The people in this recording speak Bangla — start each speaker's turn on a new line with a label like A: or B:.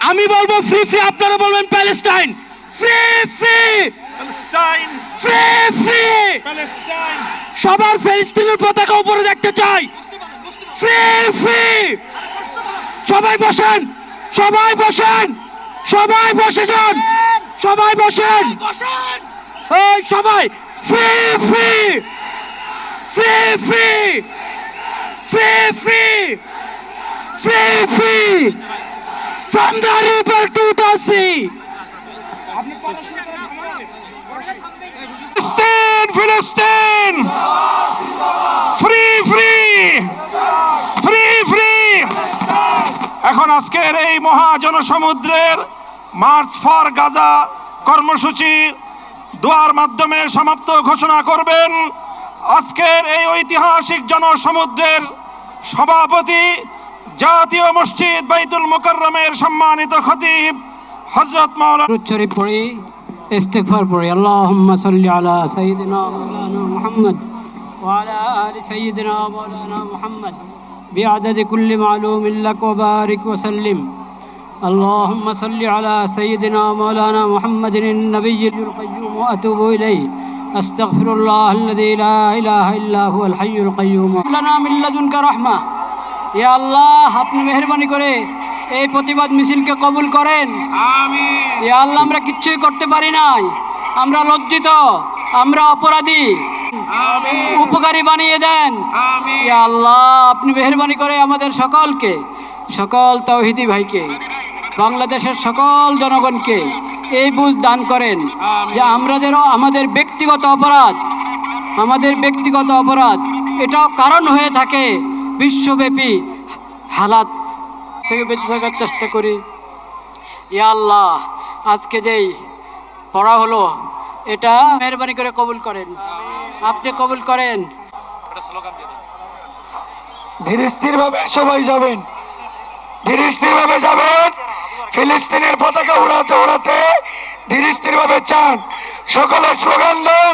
A: আমি বলবো ফ্রি ফ্রি, আপনারা বলবেন Palestine. Free free
B: Palestine,
A: free free,
B: Palestine.
A: সবার ফিলিস্তিনের পতাকা উপরে দেখতে চাই। Free free. সবাই বসেন, সবাই বসেন, সবাই বসে যান, সবাই বসেন, এই সবাই। Free free free free free free free free from the river to the sea.
B: ফিলিস্তিন, ফ্রি ফ্রি ফ্রি ফ্রি। এখন আজকের এই মহাজনসমুদ্রের মার্চ ফর গাজা কর্মসূচি দোয়ার মাধ্যমে সমাপ্ত ঘোষণা করবেন আজকের এই ঐতিহাসিক জনসমুদ্রের সভাপতি, জাতীয় মসজিদ বাইতুল মুকাররমের সম্মানিত খতিব হযরত মাওলানা।
C: শরীফ পড়ি, ইস্তিগফার পড়ি। আল্লাহুম্মা সাল্লি আলা সাইয়্যিদিনা মাওলানা মুহাম্মদ ওয়া আলা আলি সাইয়্যিদিনা মাওলানা মুহাম্মদ বিআদাদি কুল্লি মালুমিন লাক ওয়া বারিক ওয়া সাল্লিম। আল্লাহুম্মা সাল্লি আলা সাইয়্যিদিনা মাওলানা মুহাম্মাদিন নাবিয়্যিল কাইয়্যুম ওয়া আতুবু ইলাইহি। আস্তাগফিরুল্লাহাল্লাযী লা ইলাহা ইল্লা হুয়াল হাইয়্যুল কাইয়্যুম। লানা মিন লাদুনকা রাহমা। ইয়া আল্লাহ, আপনি মেহেরবানি করে এই প্রতিবাদ মিছিলকে কবুল করেন।
B: আমিন।
C: ইয়া আল্লাহ, আমরা কিচ্ছুই করতে পারি নাই, আমরা লজ্জিত, আমরা অপরাধী,
B: আমিন।
C: উপকারী বানিয়ে দেন।
B: আমিন।
C: ইয়া আল্লাহ, আপনি মেহেরবানি করে আমাদের সকলকে, সকল তাওহীদি ভাইকে, বাংলাদেশের সকল জনগণকে এই বুঝ দান করেন যে আমাদের ব্যক্তিগত অপরাধ এটাও কারণ হয়ে থাকে বিশ্বব্যাপী হালাত থেকে বেঁচে থাকার চেষ্টা করি। ইয়া আল্লাহ, আজকে যেই পড়া হলো এটা মেহরবানি করে কবুল করেন, আপনি কবুল করেন।
D: ধীর স্থির ভাবে সবাই যাবেন, ধীর স্থির ভাবে যাবেন। ফিলিস্তিনের পতাকা উড়াতে উড়াতে ধীর স্থির ভাবে চান, সকলে স্লোগান দেন।